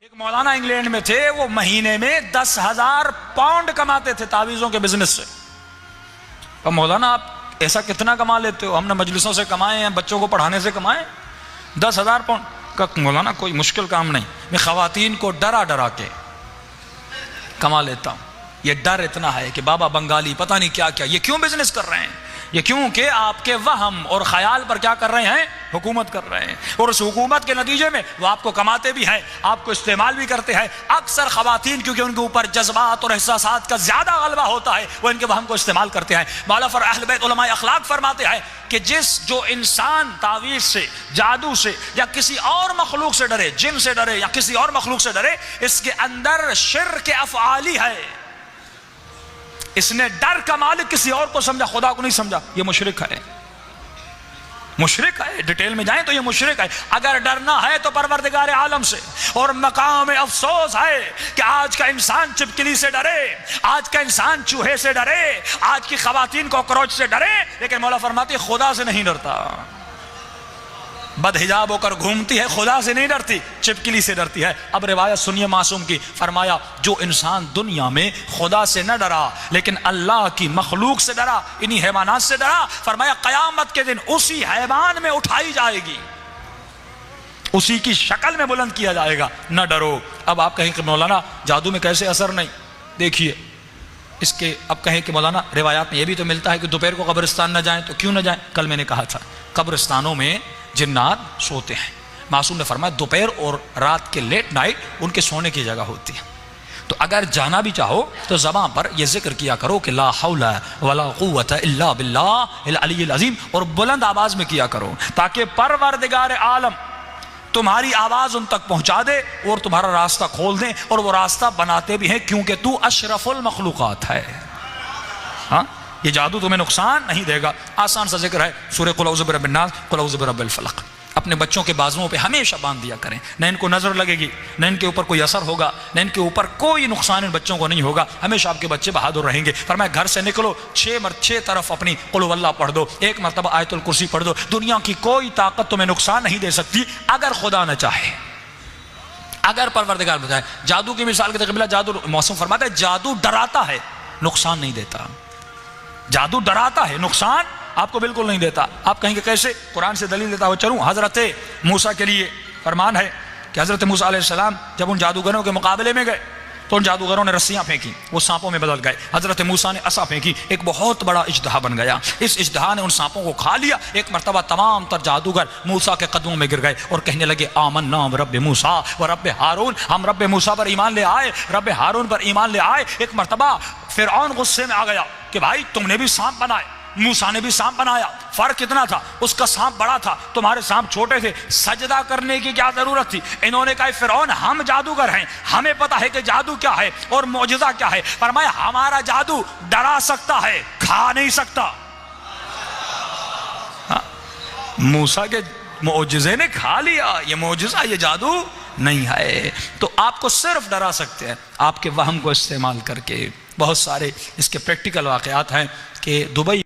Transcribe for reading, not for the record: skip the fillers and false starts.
ایک مولانا انگلینڈ میں تھے، وہ مہینے میں 10,000 پاؤنڈ کماتے تھے تعویذوں کے بزنس سے۔ اور مولانا آپ ایسا کتنا کما لیتے ہو؟ ہم نے مجلسوں سے کمائے ہیں، بچوں کو پڑھانے سے کمائے 10,000 پاؤنڈ کا۔ مولانا کوئی مشکل کام نہیں، میں خواتین کو ڈرا کے کما لیتا ہوں۔ یہ ڈر اتنا ہے کہ بابا بنگالی پتہ نہیں کیا کیا، یہ کیوں بزنس کر رہے ہیں؟ یہ کیوں کہ آپ کے وہم اور خیال پر کیا کر رہے ہیں؟ حکومت کر رہے ہیں، اور اس حکومت کے نتیجے میں وہ آپ کو کماتے بھی ہیں، آپ کو استعمال بھی کرتے ہیں۔ اکثر خواتین کیونکہ ان کے اوپر جذبات اور احساسات کا زیادہ غلبہ ہوتا ہے، وہ ان کے وہم کو استعمال کرتے ہیں۔ مولا اہل بیت علماء اخلاق فرماتے ہیں کہ جو انسان تعویذ سے، جادو سے یا کسی اور مخلوق سے ڈرے، جن سے ڈرے یا کسی اور مخلوق سے ڈرے، اس کے اندر شرک افعالی ہے۔ اس نے ڈر کا مالک کسی اور کو سمجھا، خدا کو نہیں سمجھا، یہ مشرک ہے۔ مشرک ہے، ڈیٹیل میں جائیں تو یہ مشرک ہے۔ اگر ڈرنا ہے تو پروردگار عالم سے، اور مقام افسوس ہے کہ آج کا انسان چپکلی سے ڈرے، آج کا انسان چوہے سے ڈرے، آج کی خواتین کاکروچ سے ڈرے، لیکن مولا فرماتی خدا سے نہیں ڈرتا۔ بد حجاب ہو کر گھومتی ہے، خدا سے نہیں ڈرتی، چپکلی سے ڈرتی ہے۔ اب روایت سنیے معصوم کی، فرمایا جو انسان دنیا میں خدا سے نہ ڈرا لیکن اللہ کی مخلوق سے ڈرا، انہی حیوانات سے ڈرا، فرمایا قیامت کے دن اسی حیوان میں اٹھائی جائے گی، اسی کی شکل میں بلند کیا جائے گا۔ نہ ڈرو۔ اب آپ کہیں کہ مولانا جادو میں کیسے اثر نہیں؟ دیکھیے اس کے، اب کہیں کہ مولانا روایات میں یہ بھی تو ملتا ہے کہ دوپہر کو قبرستان نہ جائیں، تو کیوں نہ جائیں؟ کل میں نے کہا تھا قبرستانوں میں جنات سوتے ہیں۔ معصوم نے فرمایا دوپہر اور رات کے لیٹ نائٹ ان کے سونے کی جگہ ہوتی ہے، تو اگر جانا بھی چاہو تو زبان پر یہ ذکر کیا کرو کہ لا حول ولا قوت الا باللہ العلی العظیم، اور بلند آواز میں کیا کرو تاکہ پروردگار عالم تمہاری آواز ان تک پہنچا دے اور تمہارا راستہ کھول دیں، اور وہ راستہ بناتے بھی ہیں کیونکہ تو اشرف المخلوقات ہے۔ ہاں، یہ جادو تمہیں نقصان نہیں دے گا۔ آسان سا ذکر ہے سورہ قل اعوذ برب الناس، قل اعوذ برب الفلق۔ اپنے بچوں کے بازوؤں پہ ہمیشہ باندھ دیا کریں، نہ ان کو نظر لگے گی، نہ ان کے اوپر کوئی اثر ہوگا، نہ ان کے اوپر کوئی نقصان ان بچوں کو نہیں ہوگا، ہمیشہ آپ کے بچے بہادر رہیں گے۔ فرمایا گھر سے نکلو 6 طرف اپنی قل هو اللہ پڑھ دو، 1 مرتبہ آیت الکرسی پڑھ دو، دنیا کی کوئی طاقت تمہیں نقصان نہیں دے سکتی اگر خدا نہ چاہے، اگر پروردگار بتائے۔ جادو کی مثال کے قبلہ جادو، موسم فرماتا ہے جادو ڈراتا ہے، نقصان نہیں دیتا۔ جادو ڈراتا ہے، نقصان آپ کو بالکل نہیں دیتا۔ آپ کہیں گے کیسے؟ قرآن سے دلیل دیتا ہو چلوں۔ حضرت موسیٰ کے لیے فرمان ہے کہ حضرت موسیٰ علیہ السلام جب ان جادوگروں کے مقابلے میں گئے تو ان جادوگروں نے رسیاں پھینکی، وہ سانپوں میں بدل گئے۔ حضرت موسیٰ نے عصا پھینکی، ایک بہت بڑا اژدہا بن گیا۔ اس اژدہا نے ان سانپوں کو کھا لیا۔ ایک مرتبہ تمام تر جادوگر موسیٰ کے قدموں میں گر گئے اور کہنے لگے آمنا برب موسیٰ و رب ہارون، ہم رب موسیٰ پر ایمان لے آئے، رب ہارون پر ایمان لے آئے۔ ایک مرتبہ فرعون غصے میں آ گیا کہ بھائی تم نے بھی سانپ بنائے، موسیٰ نے بھی سانپ بنایا، فرق کتنا تھا؟ اس کا سانپ بڑا تھا، تمہارے سانپ چھوٹے تھے، سجدہ کرنے کی کیا ضرورت تھی؟ انہوں نے کہا فرعون ہم جادوگر ہیں، ہمیں پتہ ہے کہ جادو کیا ہے اور معجزہ کیا ہے۔ فرمایا ہمارا جادو ڈرا سکتا ہے، کھا نہیں سکتا۔ موسیٰ کے معجزے نے کھا لیا، یہ معجزہ، یہ جادو نہیں ہے۔ تو آپ کو صرف ڈرا سکتے ہیں آپ کے وہم کو استعمال کر کے۔ بہت سارے اس کے پریکٹیکل واقعات ہیں کہ دبئی